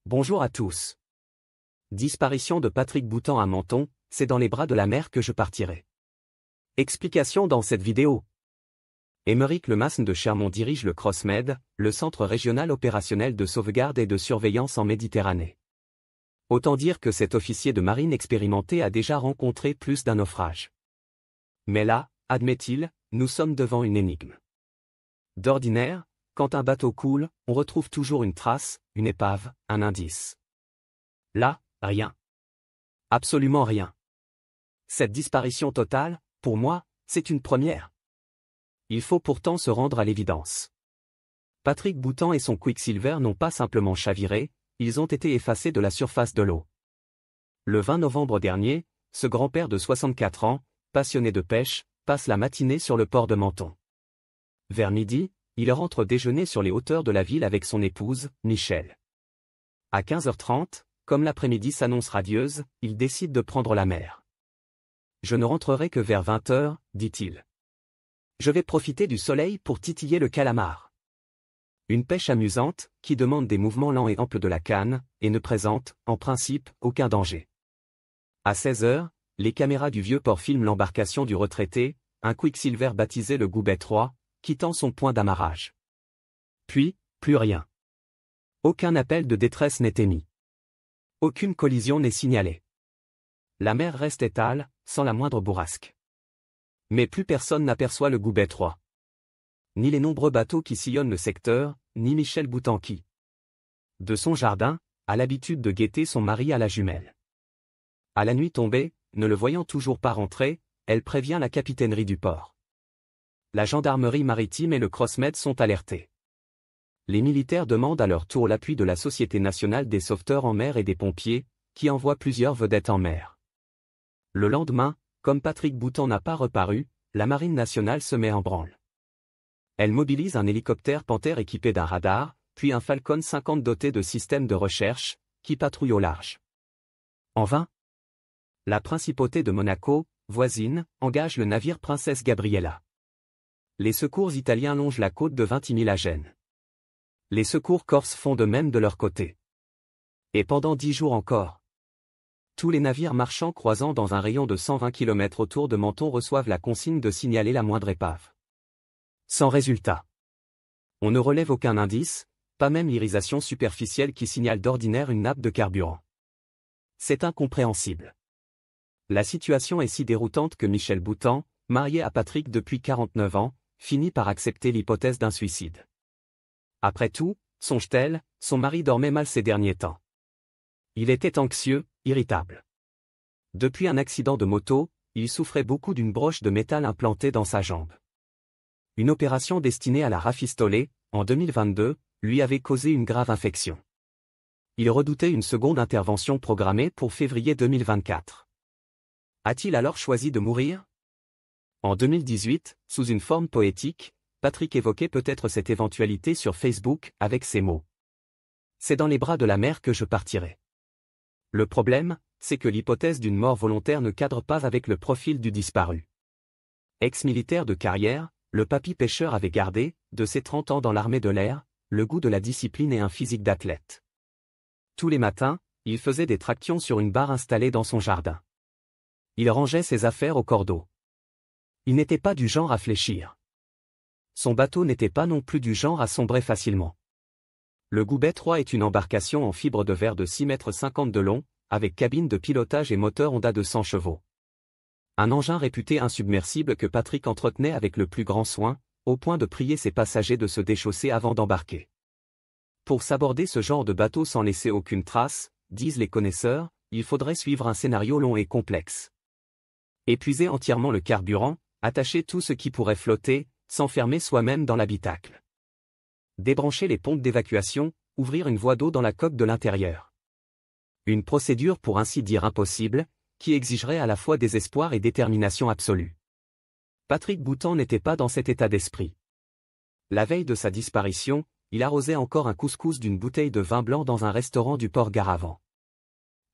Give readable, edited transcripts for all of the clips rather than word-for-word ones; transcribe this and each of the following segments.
Bonjour à tous. Disparition de Patrick Boutan à Menton, c'est dans les bras de la mer que je partirai. Explication dans cette vidéo. Aymeric Lemasne de Chermont dirige le CrossMed, le Centre régional opérationnel de sauvegarde et de surveillance en Méditerranée. Autant dire que cet officier de marine expérimenté a déjà rencontré plus d'un naufrage. Mais là, admet-il, nous sommes devant une énigme. D'ordinaire, quand un bateau coule, on retrouve toujours une trace, une épave, un indice. Là, rien. Absolument rien. Cette disparition totale, pour moi, c'est une première. Il faut pourtant se rendre à l'évidence. Patrick Boutan et son Quicksilver n'ont pas simplement chaviré, ils ont été effacés de la surface de l'eau. Le 20 novembre dernier, ce grand-père de 64 ans, passionné de pêche, passe la matinée sur le port de Menton. Vers midi, il rentre déjeuner sur les hauteurs de la ville avec son épouse, Michel. À 15h30, comme l'après-midi s'annonce radieuse, il décide de prendre la mer. Je ne rentrerai que vers 20h, dit-il. Je vais profiter du soleil pour titiller le calamar. Une pêche amusante, qui demande des mouvements lents et amples de la canne, et ne présente, en principe, aucun danger. À 16h, les caméras du vieux port filment l'embarcation du retraité, un Quicksilver baptisé le Goubet 3, quittant son point d'amarrage. Puis, plus rien. Aucun appel de détresse n'est émis. Aucune collision n'est signalée. La mer reste étale, sans la moindre bourrasque. Mais plus personne n'aperçoit le Goubet 3. Ni les nombreux bateaux qui sillonnent le secteur, ni Michel Boutan qui, de son jardin, a l'habitude de guetter son mari à la jumelle. À la nuit tombée, ne le voyant toujours pas rentrer, elle prévient la capitainerie du port. La gendarmerie maritime et le CrossMed sont alertés. Les militaires demandent à leur tour l'appui de la Société nationale des sauveteurs en mer et des pompiers, qui envoient plusieurs vedettes en mer. Le lendemain, comme Patrick Boutan n'a pas reparu, la Marine nationale se met en branle. Elle mobilise un hélicoptère Panther équipé d'un radar, puis un Falcon 50 doté de systèmes de recherche, qui patrouille au large. En vain. La principauté de Monaco, voisine, engage le navire Princesse Gabriella. Les secours italiens longent la côte de Vintimille à Gênes. Les secours corses font de même de leur côté. Et pendant 10 jours encore, tous les navires marchands croisant dans un rayon de 120 km autour de Menton reçoivent la consigne de signaler la moindre épave. Sans résultat. On ne relève aucun indice, pas même l'irisation superficielle qui signale d'ordinaire une nappe de carburant. C'est incompréhensible. La situation est si déroutante que Michel Boutan, marié à Patrick depuis 49 ans, finit par accepter l'hypothèse d'un suicide. Après tout, songe-t-elle, son mari dormait mal ces derniers temps. Il était anxieux, irritable. Depuis un accident de moto, il souffrait beaucoup d'une broche de métal implantée dans sa jambe. Une opération destinée à la rafistoler, en 2022, lui avait causé une grave infection. Il redoutait une seconde intervention programmée pour février 2024. A-t-il alors choisi de mourir ? En 2018, sous une forme poétique, Patrick évoquait peut-être cette éventualité sur Facebook, avec ces mots. C'est dans les bras de la mer que je partirai. Le problème, c'est que l'hypothèse d'une mort volontaire ne cadre pas avec le profil du disparu. Ex-militaire de carrière, le papy pêcheur avait gardé, de ses 30 ans dans l'armée de l'air, le goût de la discipline et un physique d'athlète. Tous les matins, il faisait des tractions sur une barre installée dans son jardin. Il rangeait ses affaires au cordeau. Il n'était pas du genre à fléchir. Son bateau n'était pas non plus du genre à sombrer facilement. Le Goubet 3 est une embarcation en fibre de verre de 6,50 m de long, avec cabine de pilotage et moteur Honda de 100 chevaux. Un engin réputé insubmersible que Patrick entretenait avec le plus grand soin, au point de prier ses passagers de se déchausser avant d'embarquer. Pour s'aborder ce genre de bateau sans laisser aucune trace, disent les connaisseurs, il faudrait suivre un scénario long et complexe. Épuiser entièrement le carburant, attacher tout ce qui pourrait flotter, s'enfermer soi-même dans l'habitacle. Débrancher les pompes d'évacuation, ouvrir une voie d'eau dans la coque de l'intérieur. Une procédure pour ainsi dire impossible, qui exigerait à la fois désespoir et détermination absolue. Patrick Boutan n'était pas dans cet état d'esprit. La veille de sa disparition, il arrosait encore un couscous d'une bouteille de vin blanc dans un restaurant du port Garavan.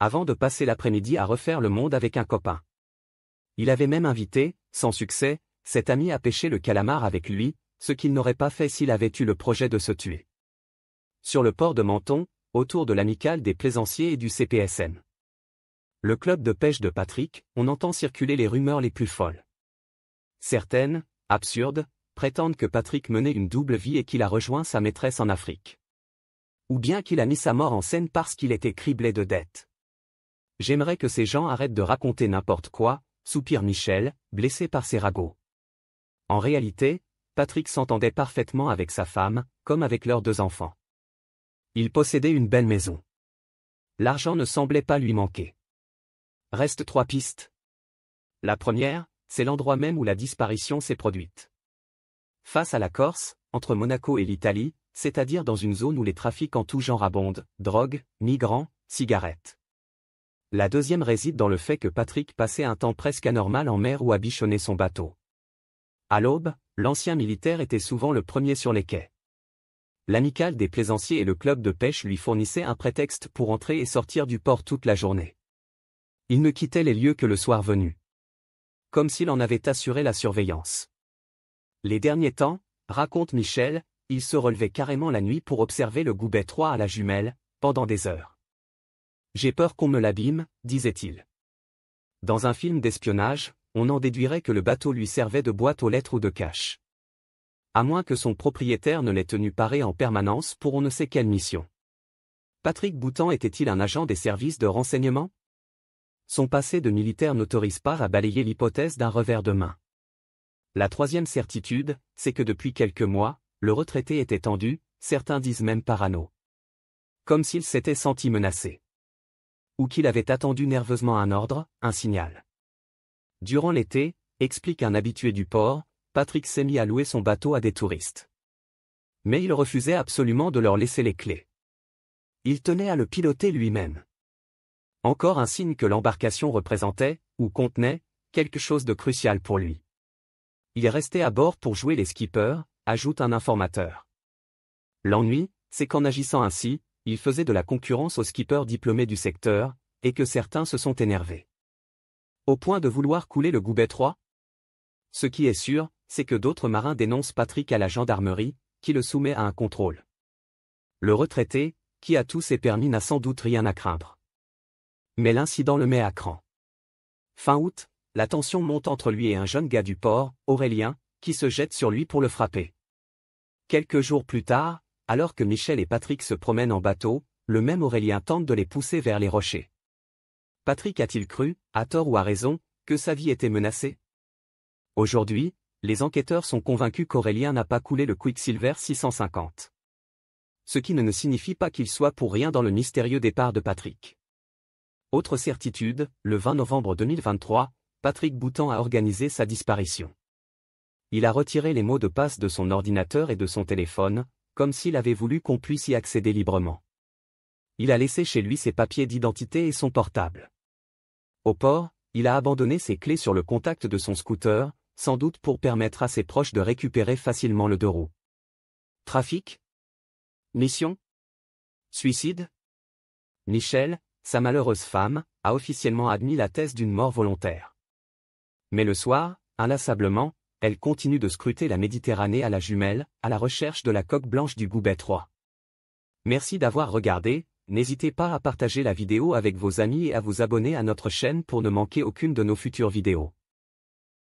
Avant de passer l'après-midi à refaire le monde avec un copain. Il avait même invité, sans succès, cet ami à pêcher le calamar avec lui, ce qu'il n'aurait pas fait s'il avait eu le projet de se tuer. Sur le port de Menton, autour de l'amicale des plaisanciers et du CPSM. Le club de pêche de Patrick, on entend circuler les rumeurs les plus folles. Certaines, absurdes, prétendent que Patrick menait une double vie et qu'il a rejoint sa maîtresse en Afrique. Ou bien qu'il a mis sa mort en scène parce qu'il était criblé de dettes. J'aimerais que ces gens arrêtent de raconter n'importe quoi, soupire Michel, blessé par ces ragots. En réalité, Patrick s'entendait parfaitement avec sa femme, comme avec leurs 2 enfants. Il possédait une belle maison. L'argent ne semblait pas lui manquer. Restent 3 pistes. La première, c'est l'endroit même où la disparition s'est produite. Face à la Corse, entre Monaco et l'Italie, c'est-à-dire dans une zone où les trafics en tout genre abondent, drogue, migrants, cigarettes. La deuxième réside dans le fait que Patrick passait un temps presque anormal en mer ou à bichonner son bateau. À l'aube, l'ancien militaire était souvent le premier sur les quais. L'amicale des plaisanciers et le club de pêche lui fournissaient un prétexte pour entrer et sortir du port toute la journée. Il ne quittait les lieux que le soir venu. Comme s'il en avait assuré la surveillance. Les derniers temps, raconte Michel, il se relevait carrément la nuit pour observer le Goubet 3 à la Jumelle, pendant des heures. J'ai peur qu'on me l'abîme, disait-il. Dans un film d'espionnage, on en déduirait que le bateau lui servait de boîte aux lettres ou de cache. À moins que son propriétaire ne l'ait tenu paré en permanence pour on ne sait quelle mission. Patrick Boutan était-il un agent des services de renseignement? Son passé de militaire n'autorise pas à balayer l'hypothèse d'un revers de main. La troisième certitude, c'est que depuis quelques mois, le retraité était tendu, certains disent même parano. Comme s'il s'était senti menacé. Ou qu'il avait attendu nerveusement un ordre, un signal. Durant l'été, explique un habitué du port, Patrick s'est mis à louer son bateau à des touristes. Mais il refusait absolument de leur laisser les clés. Il tenait à le piloter lui-même. Encore un signe que l'embarcation représentait, ou contenait, quelque chose de crucial pour lui. Il restait à bord pour jouer les skippers, ajoute un informateur. L'ennui, c'est qu'en agissant ainsi, il faisait de la concurrence aux skippers diplômés du secteur, et que certains se sont énervés. Au point de vouloir couler le Goubet 3? Ce qui est sûr, c'est que d'autres marins dénoncent Patrick à la gendarmerie, qui le soumet à un contrôle. Le retraité, qui a tous ses permis n'a sans doute rien à craindre. Mais l'incident le met à cran. Fin août, la tension monte entre lui et un jeune gars du port, Aurélien, qui se jette sur lui pour le frapper. Quelques jours plus tard, alors que Michel et Patrick se promènent en bateau, le même Aurélien tente de les pousser vers les rochers. Patrick a-t-il cru, à tort ou à raison, que sa vie était menacée? Aujourd'hui, les enquêteurs sont convaincus qu'Aurélien n'a pas coulé le Quicksilver 650. Ce qui ne signifie pas qu'il soit pour rien dans le mystérieux départ de Patrick. Autre certitude, le 20 novembre 2023, Patrick Boutan a organisé sa disparition. Il a retiré les mots de passe de son ordinateur et de son téléphone, comme s'il avait voulu qu'on puisse y accéder librement. Il a laissé chez lui ses papiers d'identité et son portable. Au port, il a abandonné ses clés sur le contact de son scooter, sans doute pour permettre à ses proches de récupérer facilement le 2 roues. Trafic? Mission? Suicide? Michel, sa malheureuse femme, a officiellement admis la thèse d'une mort volontaire. Mais le soir, inlassablement, elle continue de scruter la Méditerranée à la Jumelle, à la recherche de la coque blanche du Goubet 3. Merci d'avoir regardé, n'hésitez pas à partager la vidéo avec vos amis et à vous abonner à notre chaîne pour ne manquer aucune de nos futures vidéos.